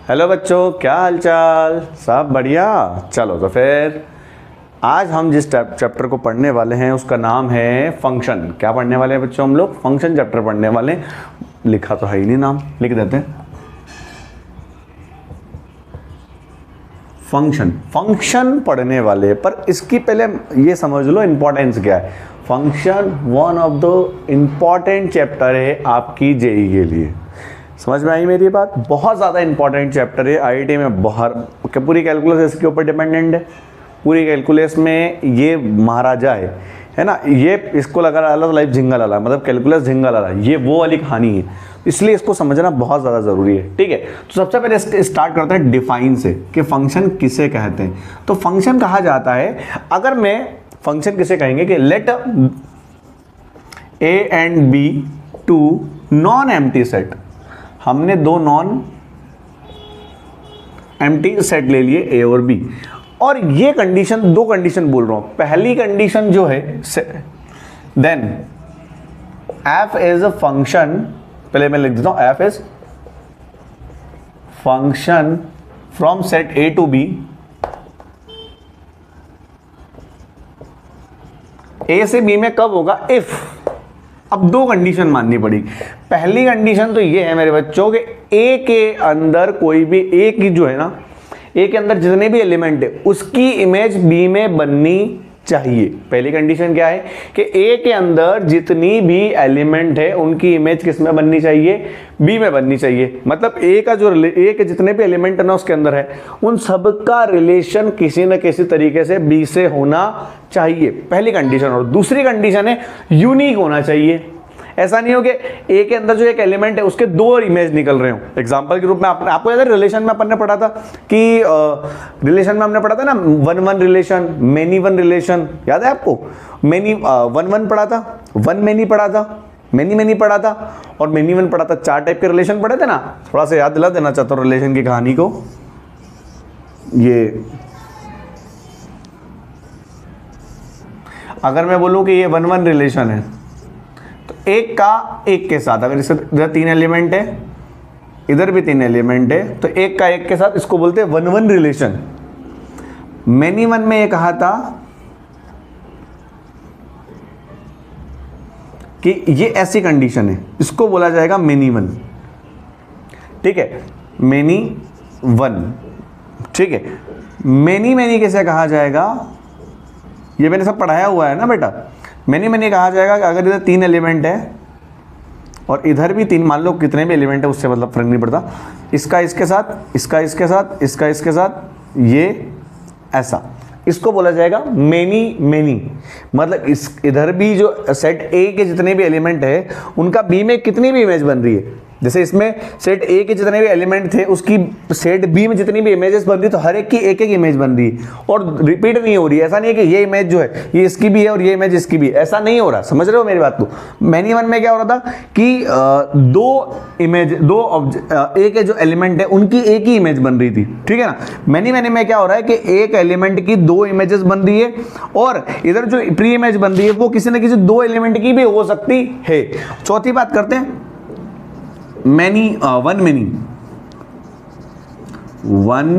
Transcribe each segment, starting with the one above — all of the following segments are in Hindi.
हेलो बच्चों, क्या हालचाल? सब बढ़िया। चलो तो फिर आज हम जिस चैप्टर को पढ़ने वाले हैं उसका नाम है फंक्शन। क्या पढ़ने वाले हैं बच्चों? हम लोग फंक्शन चैप्टर पढ़ने वाले हैं। लिखा तो है ही नहीं, नाम लिख देते हैं। फंक्शन पढ़ने वाले, पर इसकी पहले ये समझ लो इंपॉर्टेंस क्या है। Function one of the important chapter है आपकी जेई के लिए। समझ में आई मेरी बात? बहुत ज़्यादा इंपॉर्टेंट चैप्टर है। आईआईटी में पूरी कैलकुलस इसके ऊपर डिपेंडेंट है। पूरी कैलकुलस में ये महाराजा है ना। ये इसको लगा रहा लाइफ झिंगा लाला, मतलब कैलकुलस झिंगा लाला, ये वो वाली कहानी है। इसलिए इसको समझना बहुत ज़्यादा ज़रूरी है। ठीक है, तो सबसे पहले स्टार्ट करते हैं डिफाइन से कि फंक्शन किसे कहते हैं। तो फंक्शन कहा जाता है, अगर मैं फंक्शन किसे कहेंगे कि let A and B to non empty set. हमने दो नॉन एम्प्टी सेट ले लिए ए और बी, और ये कंडीशन, दो कंडीशन बोल रहा हूं। पहली कंडीशन जो है then f is a function, पहले मैं लिख देता हूं f is function from set A to B. A से बी में कब होगा? इफ। अब दो कंडीशन माननी पड़ेगी। पहली कंडीशन तो ये है मेरे बच्चों कि ए के अंदर कोई भी, ए की जो है ना, ए के अंदर जितने भी एलिमेंट है उसकी इमेज बी में बननी चाहिए। पहली कंडीशन क्या है कि ए के अंदर जितनी भी एलिमेंट है उनकी इमेज किस में बननी चाहिए? बी में बननी चाहिए। मतलब ए का जो ए के जितने भी एलिमेंट है ना उसके अंदर है, उन सब का रिलेशन किसी न किसी तरीके से बी से होना चाहिए, पहली कंडीशन। और दूसरी कंडीशन है यूनिक होना चाहिए। ऐसा नहीं हो कि ए के अंदर जो एक एलिमेंट है उसके दो इमेज निकल रहे हो। एग्जांपल के रूप में आपको याद है रिलेशन में अपन ने पढ़ा था कि रिलेशन में हमने पढ़ा था ना, one one relation, many one relation, याद है आपको? मेनी वन वन पढ़ा था, वन मेनी पढ़ा था, मेनी मेनी पढ़ा था और मेनी वन पढ़ा था। चार टाइप के रिलेशन पढ़े थे ना। थोड़ा सा याद दिला देना चाहता हूँ रिलेशन की कहानी को। ये अगर मैं बोलूं कि ये वन वन रिलेशन है, एक का एक के साथ, अगर इधर तीन एलिमेंट है, इधर भी तीन एलिमेंट है, तो एक का एक के साथ, इसको बोलते हैं one one relation. Many one में ये कहा था कि ये ऐसी कंडीशन है, इसको बोला जाएगा मेनी वन। ठीक है, मेनी वन। ठीक है, मेनी मेनी कैसे कहा जाएगा? ये मैंने सब पढ़ाया हुआ है ना बेटा। मैंने कहा जाएगा कि अगर इधर तीन एलिमेंट है और इधर भी तीन, मान लो कितने भी एलिमेंट है उससे मतलब फर्क नहीं पड़ता, इसका इसके साथ, इसका इसके साथ, इसका इसके साथ, ये ऐसा, इसको बोला जाएगा मेनी मेनी। मतलब इस इधर भी जो सेट ए के जितने भी एलिमेंट है उनका बी में कितनी भी इमेज बन रही है। जैसे इसमें सेट ए के जितने भी एलिमेंट थे उसकी सेट बी में जितनी भी इमेजेस बन रही है, तो हर एक की एक एक इमेज बन रही है और रिपीट नहीं हो रही है। ऐसा नहीं है कि ये इमेज जो है ये इसकी भी है और ये इमेज इसकी भी है, ऐसा नहीं हो रहा। समझ रहे हो मेरी बात को? मैनी वन में क्या हो रहा था कि दो इमेज, ए के जो एलिमेंट है उनकी एक ही इमेज बन रही थी। ठीक है ना। मैनी मैनी में क्या हो रहा है कि एक एलिमेंट की दो इमेजेस बन रही है और इधर जो प्री इमेज बन रही है वो किसी न किसी दो एलिमेंट की भी हो सकती है। चौथी बात करते हैं many one many, one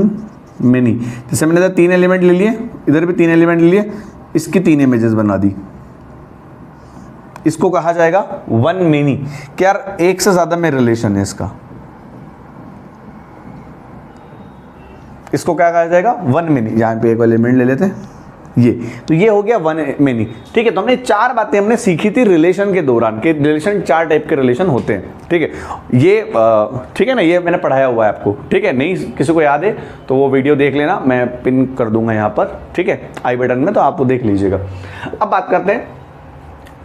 many. जैसे मैंने इधर तीन एलिमेंट ले लिए, इधर भी तीन एलिमेंट ले लिए, इसकी तीन इमेजेस बना दी, इसको कहा जाएगा वन मैनी। क्या एक से ज्यादा में रिलेशन है इसका, इसको क्या कहा जाएगा? One many. यहां पे एक एलिमेंट ले लेते हैं ये, तो ये हो गया वन मैनी। ठीक है, तो हमने चार बातें हमने सीखी थी रिलेशन के दौरान कि रिलेशन चार टाइप के रिलेशन होते हैं। ठीक है, ये ठीक है ना, ये मैंने पढ़ाया हुआ है आपको। ठीक है, नहीं किसी को याद है तो वो वीडियो देख लेना, मैं पिन कर दूंगा यहाँ पर। ठीक है, आई बटन में, तो आप वो देख लीजिएगा। अब बात करते हैं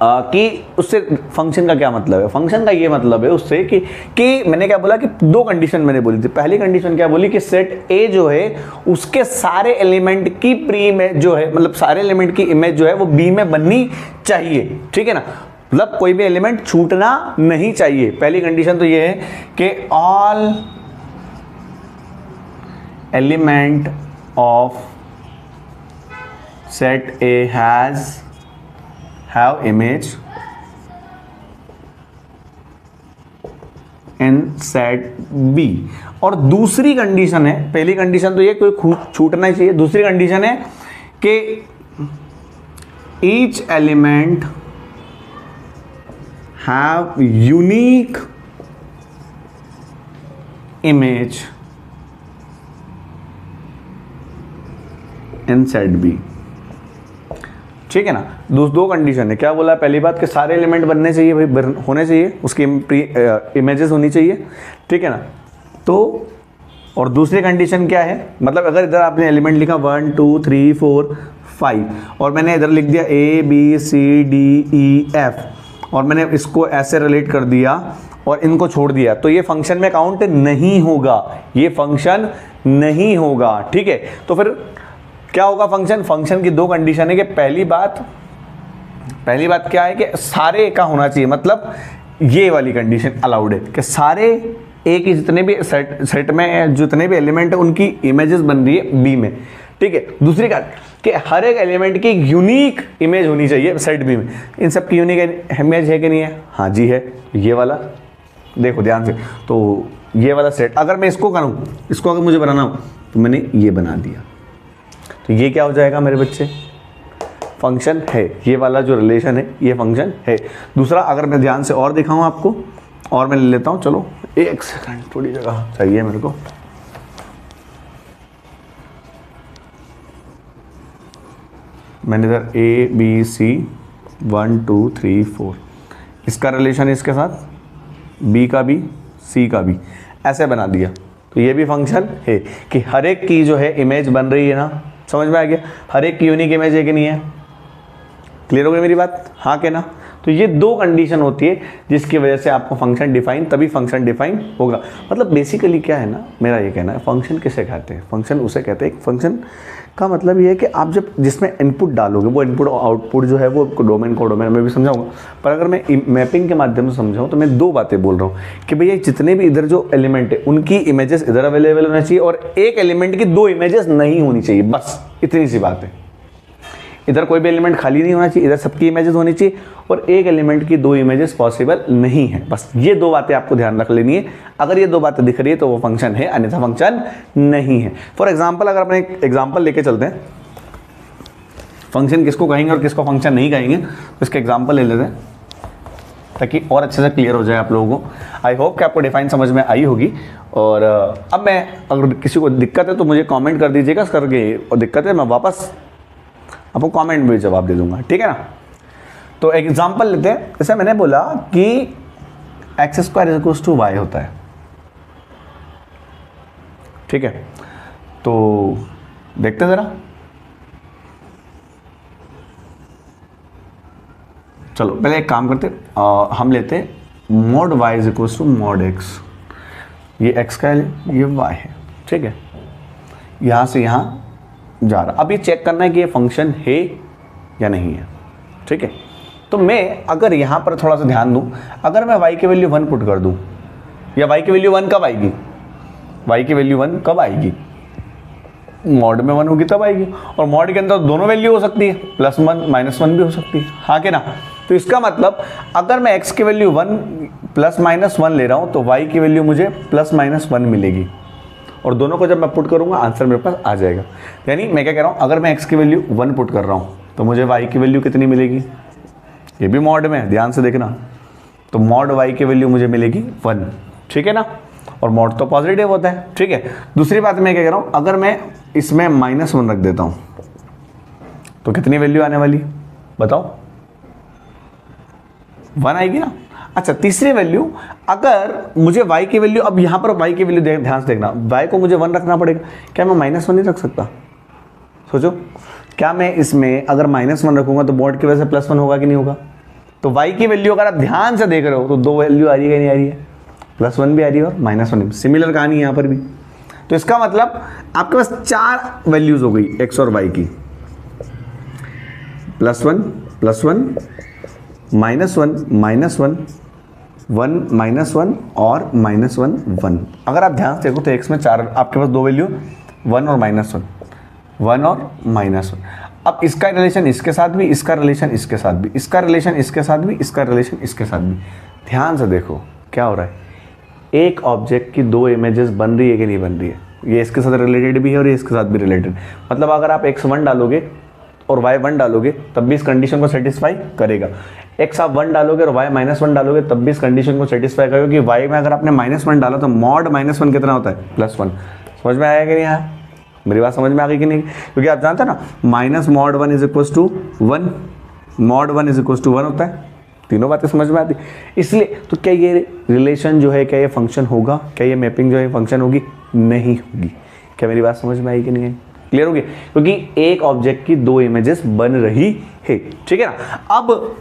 कि उससे फंक्शन का क्या मतलब है। फंक्शन का ये मतलब है उससे कि मैंने क्या बोला कि दो कंडीशन मैंने बोली थी। पहली कंडीशन क्या बोली कि सेट ए जो है उसके सारे एलिमेंट की प्री इमेज जो है, मतलब सारे एलिमेंट की इमेज जो है वो बी में बननी चाहिए। ठीक है ना, मतलब कोई भी एलिमेंट छूटना नहीं चाहिए। पहली कंडीशन तो ये है कि all element of set A have image in set B. और दूसरी कंडीशन है, पहली कंडीशन तो ये कोई छूटना ही चाहिए, दूसरी कंडीशन है कि each element have unique image in set B. ठीक है ना, दो कंडीशन है। क्या बोला पहली बात कि सारे एलिमेंट बनने चाहिए भाई, होने चाहिए, उसकी इमेजेस होनी चाहिए। ठीक है ना, तो और दूसरी कंडीशन क्या है, मतलब अगर इधर आपने एलिमेंट लिखा 1 2 3 4 5 और मैंने इधर लिख दिया ABCDEF और मैंने इसको ऐसे रिलेट कर दिया और इनको छोड़ दिया, तो ये फंक्शन में काउंट नहीं होगा, ये फंक्शन नहीं होगा। ठीक है, तो फिर क्या होगा फंक्शन की दो कंडीशन है कि पहली बात क्या है कि सारे का होना चाहिए, मतलब ये वाली कंडीशन अलाउड है कि सारे ए की जितने भी सेट में जितने भी एलिमेंट है उनकी इमेजेस बन रही है बी में। ठीक है, दूसरी बात कि हर एक एलिमेंट की यूनिक इमेज होनी चाहिए सेट बी में। इन सब की यूनिक इमेज है कि नहीं है? हाँ जी है, ये वाला देखो ध्यान से। तो ये वाला सेट अगर मैं इसको करूँ, इसको अगर मुझे बनाना हो तो मैंने ये बना दिया, तो ये क्या हो जाएगा मेरे बच्चे? फंक्शन है। ये वाला जो रिलेशन है ये फंक्शन है। दूसरा अगर मैं ध्यान से और दिखाऊं आपको, और मैं ले लेता हूं, चलो एक सेकंड, थोड़ी जगह चाहिए मेरे को। मैंने इधर ABC 1 2 3 4 इसका रिलेशन इसके साथ, B का भी C का भी ऐसे बना दिया, तो ये भी फंक्शन है कि हर एक की जो है इमेज बन रही है ना। समझ में आ गया? हर एक की यूनिक इमेज है कि नहीं है? क्लियर हो गई मेरी बात? हाँ के ना? तो ये दो कंडीशन होती है जिसकी वजह से आपको फंक्शन डिफाइन, तभी फंक्शन डिफाइन होगा। मतलब बेसिकली क्या है ना, मेरा ये कहना है, फंक्शन किसे कहते हैं? फंक्शन उसे कहते हैं, फंक्शन का मतलब ये है कि आप जब जिसमें इनपुट डालोगे वो इनपुट आउटपुट जो है वो डोमेन को डोमेन में भी समझाऊंगा, पर अगर मैं मैपिंग के माध्यम से समझाऊँ तो मैं दो बातें बोल रहा हूँ कि भैया जितने भी इधर जो एलिमेंट है उनकी इमेजेस इधर अवेलेबल होना चाहिए और एक एलिमेंट की दो इमेजेस नहीं होनी चाहिए, बस इतनी सी बात है। इधर कोई भी एलिमेंट खाली नहीं होना चाहिए, इधर सबकी इमेजेस होनी चाहिए और एक एलिमेंट की दो इमेजेस पॉसिबल नहीं है। बस ये दो बातें आपको ध्यान रख लेनी है। अगर ये दो बातें दिख रही है तो वो फंक्शन है, अन्यथा फंक्शन नहीं है। फॉर एग्जांपल अगर अपने एक एग्जांपल लेके चलते हैं, फंक्शन किसको कहेंगे और किसको फंक्शन नहीं कहेंगे, तो इसके एग्जाम्पल ले लेते हैं ताकि और अच्छे से क्लियर हो जाए आप लोगों को। आई होप कि आपको डिफाइन समझ में आई होगी। और अब मैं, अगर किसी को दिक्कत है तो मुझे कॉमेंट कर दीजिएगा करके, और दिक्कत है मैं वापस आपको कमेंट में जवाब दे दूंगा, ठीक है ना। तो एग्जांपल लेते हैं, जैसे मैंने बोला कि x² = y होता है, ठीक है। तो देखते हैं जरा, चलो पहले एक काम करते हम लेते mod y = mod x। ये x का है, ये y है, ठीक है। यहां से यहां जा रहा, अब ये चेक करना है कि ये फंक्शन है या नहीं है, ठीक है। तो मैं अगर यहाँ पर थोड़ा सा ध्यान दूँ, अगर मैं y की वैल्यू 1 पुट कर दूँ, या y की वैल्यू 1 कब आएगी? y की वैल्यू 1 कब आएगी? मॉड में 1 होगी तब आएगी, और मॉड के अंदर दोनों वैल्यू हो सकती है, +1 -1 भी हो सकती है, हाँ के ना। तो इसका मतलब अगर मैं x की वैल्यू 1 +-1 ले रहा हूँ तो y की वैल्यू मुझे +-1 मिलेगी, और दोनों को जब मैं पुट करूंगा आंसर मेरे पास आ जाएगा। यानी मैं क्या कह रहा हूँ, अगर मैं x की वैल्यू 1 पुट कर रहा हूँ तो मुझे y की वैल्यू कितनी मिलेगी? ये भी मॉड में, ध्यान से देखना। तो मॉड y की वैल्यू मुझे मिलेगी 1, ठीक है ना। और मॉड तो पॉजिटिव होता है, ठीक है। दूसरी बात मैं क्या कह रहा हूँ, अगर मैं इसमें -1 रख देता हूँ तो कितनी वैल्यू आने वाली बताओ? 1 आएगी ना। अच्छा, तीसरी वैल्यू, अगर मुझे y की वैल्यू, अब यहाँ पर y की वैल्यू ध्यान से देखना, y को मुझे 1 रखना पड़ेगा, क्या मैं -1 नहीं रख सकता? सोचो, क्या मैं इसमें अगर -1 रखूंगा तो मॉड की वजह से +1 होगा कि नहीं होगा? तो y की वैल्यू अगर आप ध्यान से देख रहे हो तो दो वैल्यू आ रही है, नहीं आ रही है? +1 भी आ रही है और -1 भी। सिमिलर कहानी यहाँ पर भी। तो इसका मतलब आपके पास 4 वैल्यूज हो गई x और y की, +1 +1 -1 -1 और -1 1। अगर आप ध्यान से देखो तो x में 4, आपके पास दो वैल्यू 1 और -1, 1 और -1। अब इसका रिलेशन इसके साथ भी, इसका रिलेशन इसके साथ भी, इसका रिलेशन इसके साथ भी, इसका रिलेशन इसके साथ भी। ध्यान से देखो क्या हो रहा है, एक ऑब्जेक्ट की दो इमेजेस बन रही है कि नहीं बन रही है, ये इसके साथ रिलेटेड भी है और ये इसके साथ भी रिलेटेड। मतलब अगर आप x1 डालोगे और y1 डालोगे तब भी इस कंडीशन को सेटिस्फाई करेगा, x आप 1 डालोगे और y -1 डालोगे तब भी इस कंडीशन को सेटिस्फाई करेगा, क्योंकि y में अगर आपने -1 डाला तो मॉड -1 कितना होता है, +1। समझ में आया कि नहीं आया? मेरी बात समझ में आ गई कि नहीं? क्योंकि आप जानते हैं ना माइनस मॉड 1 = 1, मॉड 1 = 1 होता है। तीनों बातें समझ में आती, इसलिए तो क्या ये रिलेशन जो है, क्या ये फंक्शन होगा, क्या ये मैपिंग जो है फंक्शन होगी? नहीं होगी। क्या मेरी बात समझ में आई कि नहीं आई? क्लियर होगी? क्योंकि एक ऑब्जेक्ट की दो इमेजेस बन रही है, ठीक है ना। अब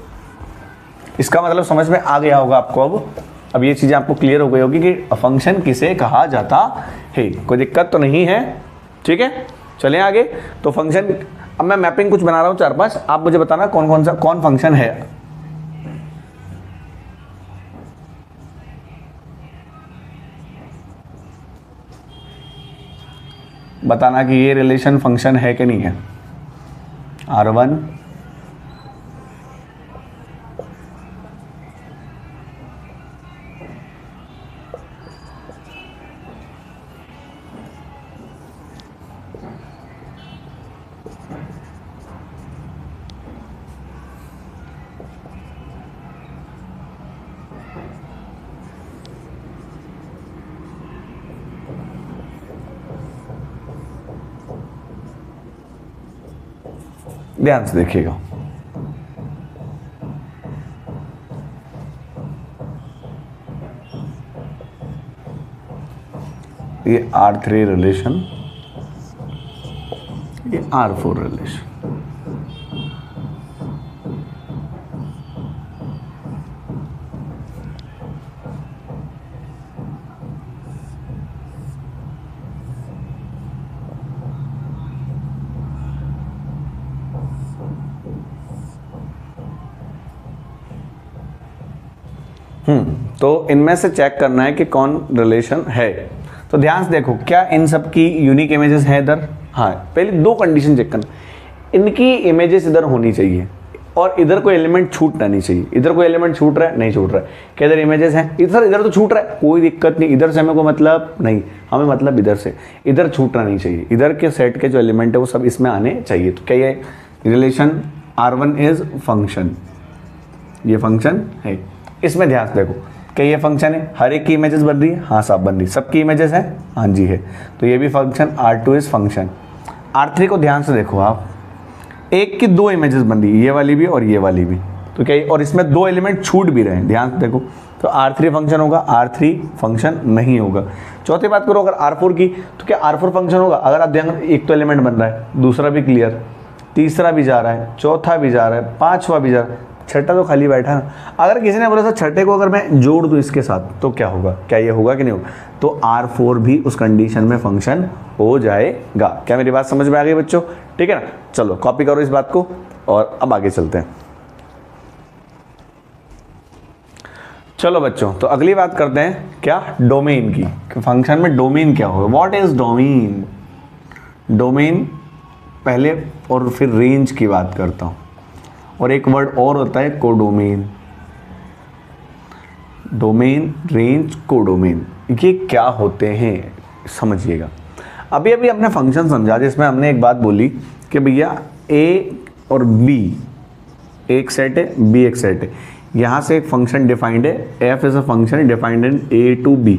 इसका मतलब समझ में आ गया होगा आपको। अब ये चीजें आपको क्लियर हो गई होगी कि फंक्शन किसे कहा जाता है, कोई दिक्कत तो नहीं है, ठीक है। चलें आगे। तो फंक्शन, अब मैं मैपिंग कुछ बना रहा हूं 4-5, आप मुझे बताना कौन फंक्शन है। बताना कि ये रिलेशन फंक्शन है कि नहीं है। R1 ध्यान से देखिएगा। ये R3 रिलेशन, ये R4 रिलेशन। तो इनमें से चेक करना है कि कौन रिलेशन है। तो ध्यान से देखो, क्या इन सब की यूनिक इमेजेस है इधर? हाँ। पहले दो कंडीशन चेक करना, इनकी इमेजेस इधर होनी चाहिए और इधर कोई एलिमेंट छूटना नहीं चाहिए। इधर कोई एलिमेंट छूट रहा है? नहीं छूट रहा है। क्या इधर इमेजेस हैं? इधर तो छूट रहा है, कोई दिक्कत नहीं। इधर से हमें कोई मतलब नहीं, हमें मतलब इधर से। इधर छूटना नहीं चाहिए। इधर के सेट के जो एलिमेंट है वो सब इसमें आने चाहिए। तो क्या ये रिलेशन R1 इज फंक्शन, ये फंक्शन है। इसमें ध्यान से देखो, क्या ये फंक्शन है? हर एक की इमेजेस बन रही है? हाँ साहब बन रही। सबकी इमेजेस है? हाँ जी है। तो ये भी function R2 is function. R3 को ध्यान से देखो आप, एक की दो इमेजेस बन रही है, ये वाली भी और ये वाली भी। तो क्या, और इसमें दो एलिमेंट छूट भी रहे हैं, ध्यान से देखो। तो R3 फंक्शन होगा, R3 फंक्शन नहीं होगा। चौथी बात करो अगर R4 की, तो क्या R4 फंक्शन होगा? अगर आप ध्यान, एक तो एलिमेंट बन रहा है, दूसरा भी क्लियर, तीसरा भी जा रहा है, चौथा भी जा रहा है, पांचवा भी जा रहा है, छठा तो खाली बैठा ना। अगर किसी ने बोला था छठे को अगर मैं जोड़ दूं इसके साथ तो क्या होगा? क्या ये होगा कि नहीं होगा? तो R4 भी उस कंडीशन में फंक्शन हो जाएगा। क्या मेरी बात समझ में आ गई बच्चों? ठीक है ना। चलो कॉपी करो इस बात को और अब आगे चलते हैं। चलो बच्चों, तो अगली बात करते हैं क्या, डोमेन की। फंक्शन में डोमेन क्या होगा? What is domain? डोमेन पहले और फिर रेंज की बात करता हूं, और एक वर्ड और होता है कोडोमेन। डोमेन, रेंज, कोडोमेन, ये क्या होते हैं समझिएगा। अभी अभी हमने फंक्शन समझा जिसमें हमने एक बात बोली कि भैया ए और बी एक सेट है, बी एक सेट है। यहाँ से एक फंक्शन डिफाइंड है, F is a function defined in A to B.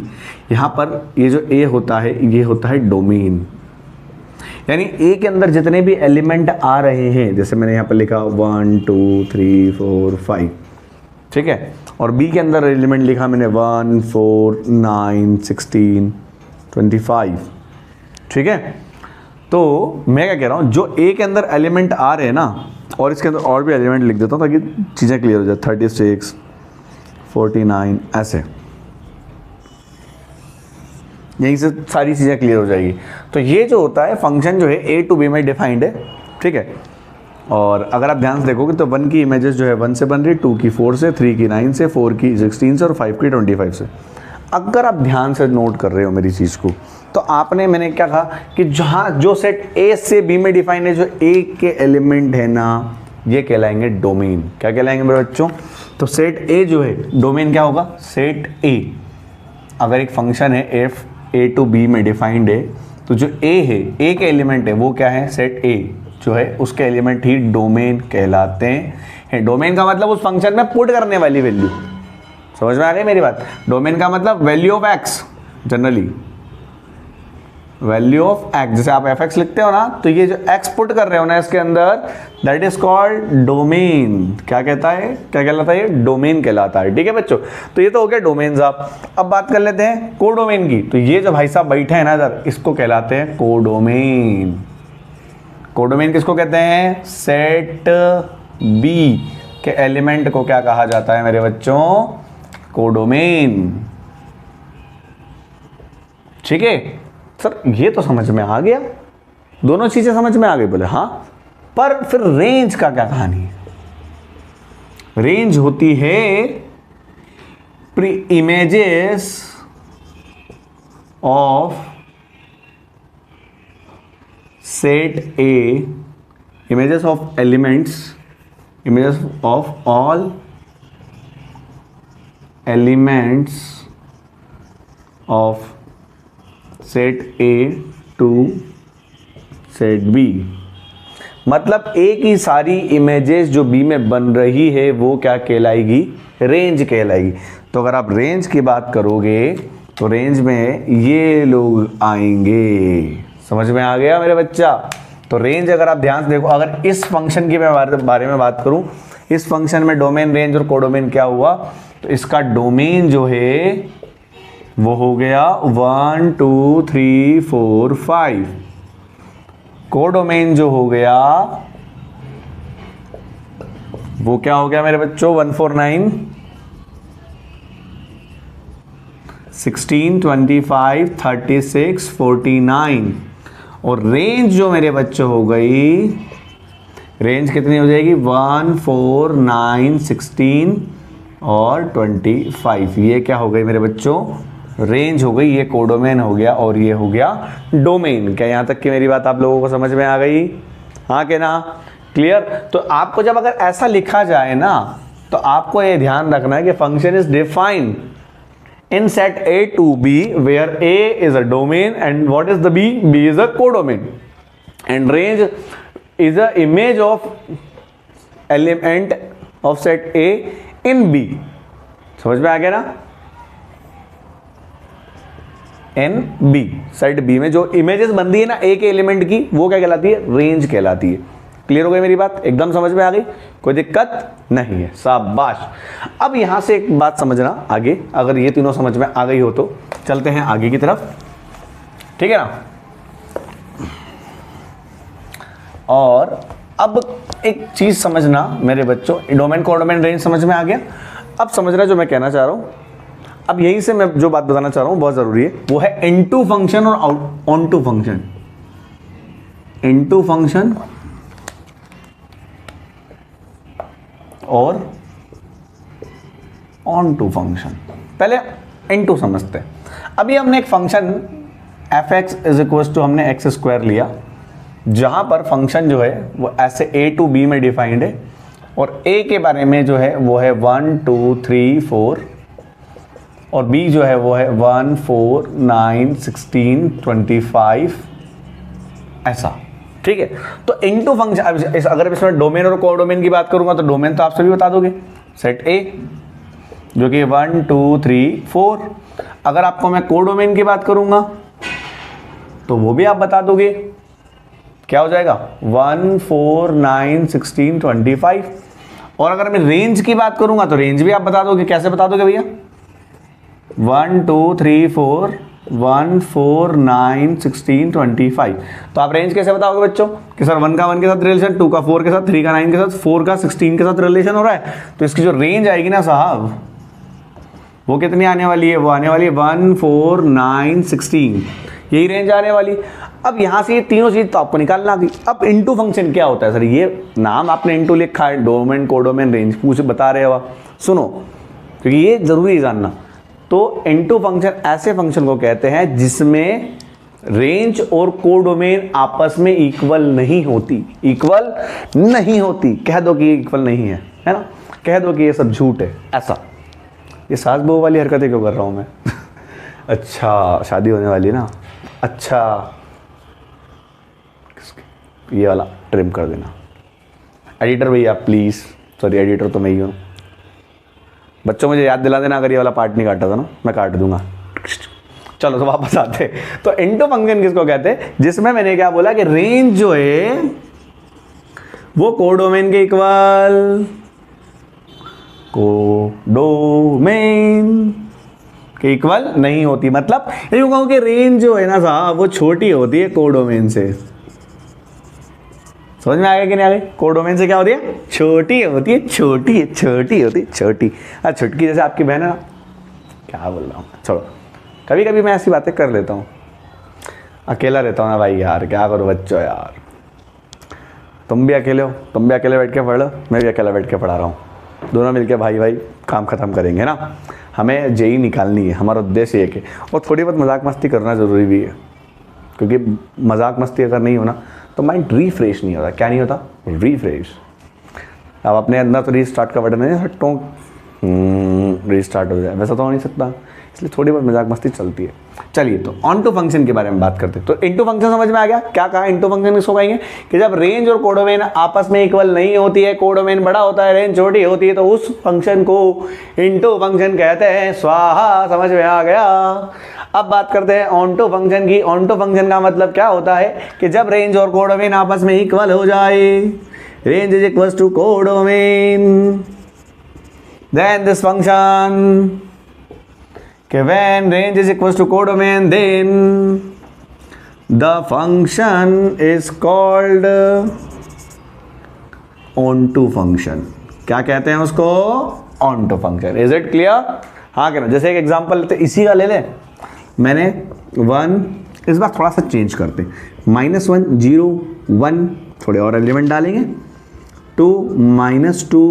यहाँ पर ये जो ए होता है ये होता है डोमेन, यानी ए के अंदर जितने भी एलिमेंट आ रहे हैं, जैसे मैंने यहाँ पर लिखा 1 2 3 4 5, ठीक है। और बी के अंदर एलिमेंट लिखा मैंने 1 4 9 16 25, ठीक है। तो मैं क्या कह रहा हूँ, जो ए के अंदर एलिमेंट आ रहे हैं ना, और इसके अंदर और भी एलिमेंट लिख देता हूँ ताकि चीज़ें क्लियर हो जाए, 36 49 ऐसे, यहीं से सारी चीज़ें क्लियर हो जाएगी। तो ये जो होता है फंक्शन जो है ए टू बी में डिफाइंड है, ठीक है। और अगर आप ध्यान से देखोगे तो 1 की इमेजेस जो है 1 से बन रही है, 2 की 4 से, 3 की 9 से, 4 की 16 से और 5 की 25 से। अगर आप ध्यान से नोट कर रहे हो मेरी चीज़ को, तो आपने, मैंने क्या कहा कि जहाँ जो सेट ए से बी में डिफाइंड है, जो ए के एलिमेंट है ना, ये कहलाएंगे डोमेन। क्या कहलाएंगे मेरे बच्चों? तो सेट ए जो है डोमेन क्या होगा? सेट ए, अगर एक फंक्शन है एफ ए टू बी में डिफाइंड है, तो जो ए है, ए के एलिमेंट है वो क्या है, सेट ए जो है उसके एलिमेंट ही डोमेन कहलाते हैं। डोमेन का मतलब उस फंक्शन में पुट करने वाली वैल्यू, समझ में आ गई मेरी बात। डोमेन का मतलब value of x, generally value of x, जैसे आप एफ एक्स लिखते हो ना, तो ये जो एक्स पुट कर रहे हो ना इसके अंदर, दैट इज कॉल्ड डोमेन। क्या कहता है, क्या कहलाता है, ये डोमेन कहलाता है। ठीक है बच्चों, तो ये तो हो गया डोमेन साहब। अब बात कर लेते हैं कोडोमेन की। तो ये जो भाई साहब बैठे हैं ना इधर, इसको कहलाते हैं कोडोमेन। कोडोमेन किसको कहते हैं, सेट बी के एलिमेंट को क्या कहा जाता है मेरे बच्चों, कोडोमेन। ठीक है सर, ये तो समझ में आ गया, दोनों चीजें समझ में आ गई। बोले हाँ, पर फिर रेंज का क्या कहानी है। रेंज होती है pre images of set A, images of elements, images of all elements of set A to set B. मतलब ए की सारी इमेजेस जो बी में बन रही है वो क्या कहलाएगी, रेंज कहलाएगी। तो अगर आप रेंज की बात करोगे तो रेंज में ये लोग आएंगे। समझ में आ गया मेरे बच्चा। तो रेंज अगर आप ध्यान से देखो, अगर इस फंक्शन की मैं बारे में बात करूं, इस फंक्शन में डोमेन, रेंज और कोडोमेन क्या हुआ, तो इसका डोमेन जो है वो हो गया 1 2 3 4 5। कोडोमेन जो हो गया वो क्या हो गया मेरे बच्चों, 1 4 9 16 25 36 49। और रेंज जो मेरे बच्चों हो गई, रेंज कितनी हो जाएगी, 1 4 9 16 और 25। ये क्या हो गई मेरे बच्चों, रेंज हो गई। ये कोडोमेन हो गया और ये हो गया डोमेन। क्या यहां तक की मेरी बात आप लोगों को समझ में आ गई, हाँ के ना, क्लियर। तो आपको जब अगर ऐसा लिखा जाए ना, तो आपको ये ध्यान रखना है कि function is defined in set A to B where A is a domain and what is the B? B is a codomain and range is a image of element of set A in B। समझ में आ गया ना, in B, सेट B में जो इमेजेस बन रही है ना A के एलिमेंट की, वो क्या कहलाती है, रेंज कहलाती है। क्लियर हो गई मेरी बात, एकदम समझ में आ गई, कोई दिक्कत नहीं है, शाबाश। अब यहां से एक बात समझना आगे, अगर ये तीनों समझ में आ गई हो तो चलते हैं आगे की तरफ, ठीक है ना। और अब एक चीज समझना मेरे बच्चों, डोमेन कोडोमेन रेंज समझ में आ गया। अब समझना जो मैं कहना चाह रहा हूं, अब यहीं से मैं जो बात बताना चाह रहा हूं बहुत जरूरी है, वो है इनटू फंक्शन और ऑनटू फंक्शन। इनटू फंक्शन और ऑन टू फंक्शन। पहले इनटू समझते हैं। अभी हमने एक function F X is equal to हमने एक्स स्क्वायर लिया, जहां पर फंक्शन जो है वो ऐसे ए टू बी में डिफाइंड है, और ए के बारे में जो है वो है 1 2 3 4 और बी जो है वो है 1 4 9 16 25 ऐसा, ठीक है। तो इनटू फंक्शन, अगर इसमें डोमेन और कोडोमेन की बात करूंगा तो डोमेन तो आप सभी बता दोगे, सेट ए जो कि 1 2 3 4। अगर आपको मैं कोडोमेन की बात करूंगा तो वो भी आप बता दोगे, क्या हो जाएगा 1 4 9 16 25। और अगर मैं रेंज की बात करूंगा तो रेंज भी आप बता दोगे। कैसे बता दोगे भैया, 1 2 3 4 1 4 9 16 25। तो आप रेंज कैसे बताओगे बच्चों कि सर 1 का 1 के साथ रिलेशन, 2 का 4 के साथ, 3 का 9 के साथ, 4 का 16 के साथ रिलेशन हो रहा है, तो इसकी जो रेंज आएगी ना साहब वो कितनी आने वाली है, वो आने वाली है 1 4 9 16, यही रेंज आने वाली। अब यहां से ये तीनों चीज तो आपको निकालना आ गई। अब इनटू फंक्शन क्या होता है सर, ये नाम आपने इनटू लिखा है, डोमेन कोडोमेन रेंज पूछ बता रहे हो, सुनो क्योंकि ये जरूरी है जानना। तो इनटू फंक्शन ऐसे फंक्शन को कहते हैं जिसमें रेंज और कोडोमेन आपस में इक्वल नहीं होती, इक्वल नहीं होती। कह दो कि इक्वल नहीं है ना, कह दो कि ये सब झूठ है, ऐसा। ये सास बहू वाली हरकतें क्यों कर रहा हूं मैं अच्छा शादी होने वाली है ना, अच्छा ये वाला ट्रिम कर देना। एडिटर भैया प्लीज़, सॉरी एडिटर तो मैं ही हूँ। बच्चों मुझे याद दिला देना अगर ये वाला पार्ट नहीं काटा था ना, मैं काट दूंगा। चलो तो वापस आते हैं। तो इनटू फंक्शन किसको कहते हैं, जिसमें मैंने क्या बोला कि रेंज जो है वो कोडोमेन के इक्वल, कोडोमेन के इक्वल नहीं होती। मतलब यूं कहूं कि रेंज जो है ना साहब वो छोटी होती है कोडोमेन से। समझ में आ गया कि नहीं आ गया? कोडोमेन से क्या होती है, छोटी होती है, छोटी छोटी होती है, छोटी। छुटकी जैसे आपकी बहन है ना, क्या बोल रहा हूँ, छोड़ो। कभी कभी मैं ऐसी बातें कर लेता हूँ, अकेला रहता हूँ ना भाई यार, क्या करो बच्चों यार। तुम भी अकेले हो, तुम भी अकेले बैठ के पढ़ लो, मैं भी अकेला बैठ के पढ़ा रहा हूँ, दोनों मिलके भाई भाई काम ख़त्म करेंगे ना। हमें जेई निकालनी है, हमारा उद्देश्य एक है। और थोड़ी बहुत मजाक मस्ती करना ज़रूरी भी है, क्योंकि मजाक मस्ती अगर नहीं होना तो माइंड रिफ्रेश नहीं होता। क्या नहीं होता, रिफ्रेश। अब अपने अंदर तो रीस्टार्ट का बटन है, टोंक रीस्टार्ट हो जाए, वैसा तो हो नहीं सकता, इसलिए थोड़ी बहुत मजाक मस्ती चलती है। चलिए तो ऑन टू फंक्शन के बारे में बात करते हैं। तो इनटू फंक्शन समझ में आ गया। क्या कहा इनटू फंक्शन किसको कहेंगे, कि जब रेंज और कोडोमेन आपस में इक्वल नहीं होती है, कोडोमेन बड़ा होता है, रेंज छोटी होती है, तो उस फंक्शन को इनटू फंक्शन कहते हैं। स्वाहा, समझ में आ गया। अब बात करते हैं ऑन टू फंक्शन की। ऑन टू फंक्शन का मतलब क्या होता है कि जब रेंज और कोडोमेन आपस में इक्वल हो जाए, range is equal to codomain, then this function, when range is equals to codomain, then the function is called onto function। क्या कहते हैं उसको, onto function। Is it clear? हाँ कहना। जैसे एक एग्जांपल लेते, इसी का ले ले, मैंने 1, इस बार थोड़ा सा चेंज करते, -1 0 1, थोड़े और एलिमेंट डालेंगे, 2 -2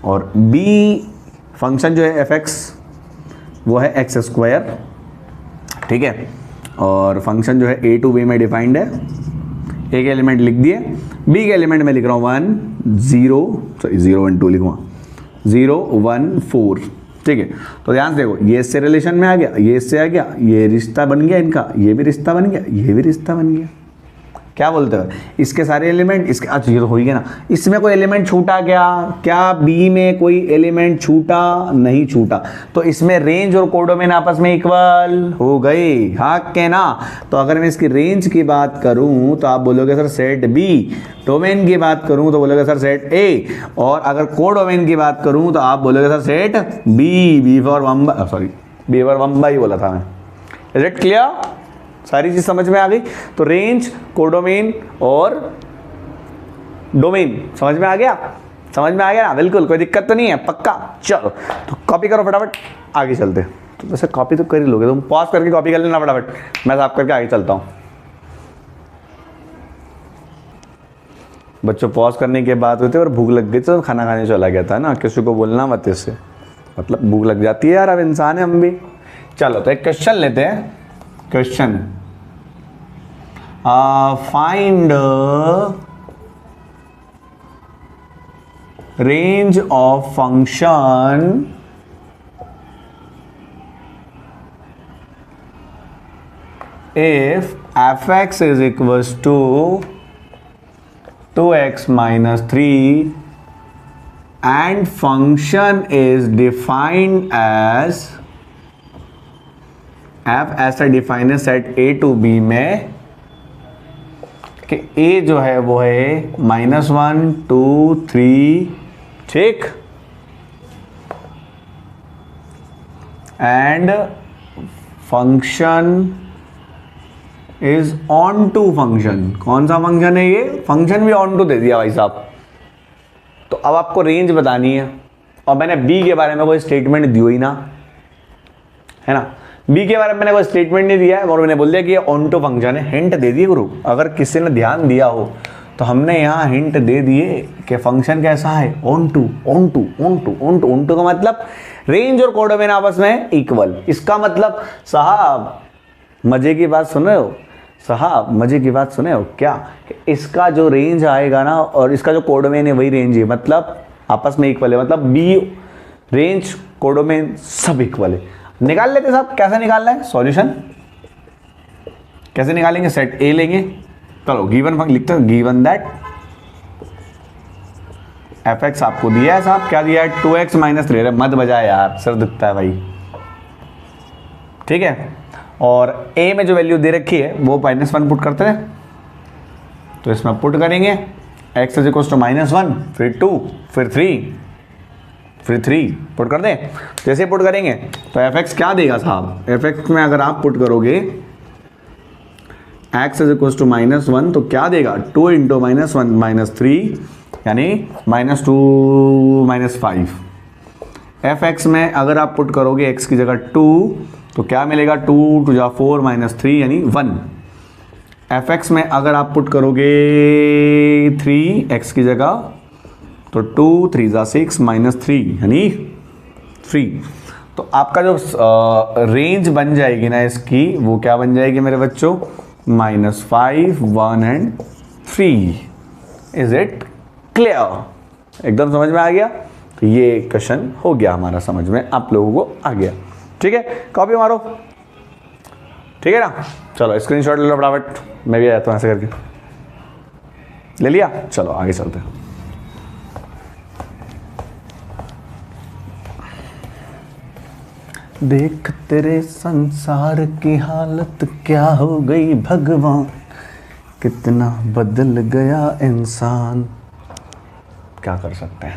और b फंक्शन जो है fx वो है x², ठीक है। और फंक्शन जो है a टू b में डिफाइंड है। एक एलिमेंट लिख दिए, b के एलिमेंट में लिख रहा हूँ 1 0, सॉरी 0 1 2 लिखूँगा, 0 1 4, ठीक है। तो ध्यान से देखो, ये इससे रिलेशन में आ गया, ये इससे आ गया, ये रिश्ता बन गया इनका, ये भी रिश्ता बन गया, ये भी रिश्ता बन गया। क्या बोलते हो, इसके सारे एलिमेंट इसके, अच्छा ये तो हो ही गया ना। इसमें कोई एलिमेंट छूटा क्या बी में कोई एलिमेंट छूटा, नहीं छूटा, तो इसमें रेंज और कोडोमेन आपस में इक्वल हो गए। हाँ के ना। तो अगर मैं इसकी रेंज की बात करूं तो आप बोलोगे सर सेट बी, डोमेन की बात करूं तो बोलोगे सर सेट ए, और अगर कोडोमेन की बात करूं तो आप बोलोगे sir set B for Bombay, sorry B for Bombay बोला था मैं। Is it clear? सारी चीज समझ में आ गई। तो रेंज, कोडोमेन और डोमेन समझ में आ गया, समझ में आ गया ना, बिल्कुल कोई दिक्कत तो नहीं है, पक्का। चलो तो कॉपी करो फटाफट, आगे चलते। तो वैसे कॉपी तो कर ही लोगे तुम, पॉज करके कॉपी कर लेना फटाफट, मैं साफ करके आगे चलता हूँ। बच्चों पॉज करने के बाद होते और भूख लग गई तो खाना खाने चला गया था ना, किसी को बोलना मत इससे, मतलब भूख लग जाती है यार, अब इंसान है हम भी। चलो तो एक क्वेश्चन लेते हैं। Question, find range of function if fx is equals to 2x minus 3 and function is defined as f ऐसा डिफाइन है सेट a to b में कि a जो है वो है -1 2 3, ठीक, and function is onto function. कौन सा फंक्शन है ये? फंक्शन भी ऑन टू दे दिया भाई साहब। तो अब आपको रेंज बतानी है, और मैंने बी के बारे में कोई स्टेटमेंट दी ही ना, है ना। बी के बारे में मैंने कोई स्टेटमेंट नहीं दिया है और मैंने बोल दिया कि ये ऑन टू फंक्शन है। हिंट दे दिए गुरु, अगर किसी ने ध्यान दिया हो तो हमने यहाँ हिंट दे दिए कि फंक्शन कैसा है, onto onto onto onto. Onto का मतलब रेंज और कोडोमेन आपस में इक्वल। इसका मतलब साहब मजे की बात सुन रहे हो, साहब मजे की बात सुने हो क्या, कि इसका जो रेंज आएगा ना और इसका जो कोडोमेन है वही रेंज है, मतलब आपस में इक्वल है। मतलब बी रेंज, कोडोमेन सब इक्वल है। निकाल लेते साहब, कैसे निकालना है सॉल्यूशन, कैसे निकालेंगे? सेट ए लेंगे, चलो गिवन फंक्शन लिखते हैं, गिवन दैट एफ एक्स आपको दिया है साहब, क्या दिया है? 2x minus 3। मत बजा यार, सर दिखता है भाई, ठीक है। और a में जो वैल्यू दे रखी है वो -1 पुट करते हैं, तो इसमें पुट करेंगे x इज इक्वल टू -1, फिर 2, फिर 3 पुट कर दें। जैसे पुट करेंगे तो एफ एक्स क्या देगा साहब? एफ एक्स में अगर आप पुट करोगे x इज इक्वल टू -1 तो क्या देगा? 2 इंटू -1 -3 यानी -2 -5। एफ एक्स में अगर आप पुट करोगे x की जगह 2 तो क्या मिलेगा? 2 2 जा 4 -3 यानी 1। एफ एक्स में अगर आप पुट करोगे 3 x की जगह तो 2 3 जा 6 -3 यानी 3। तो आपका जो रेंज बन जाएगी ना इसकी, वो क्या बन जाएगी मेरे बच्चों? -5 1 एंड 3। Is it clear? एकदम समझ में आ गया? तो ये क्वेश्चन हो गया हमारा समझ में, आप लोगों को आ गया, ठीक है। कॉपी मारो, ठीक है ना। चलो स्क्रीनशॉट ले लो फटाफट, मैं भी आ जाता हूँ ऐसे करके। ले लिया, चलो आगे चलते हैं। देख तेरे संसार की हालत क्या हो गई भगवान, कितना बदल गया इंसान। क्या कर सकते हैं।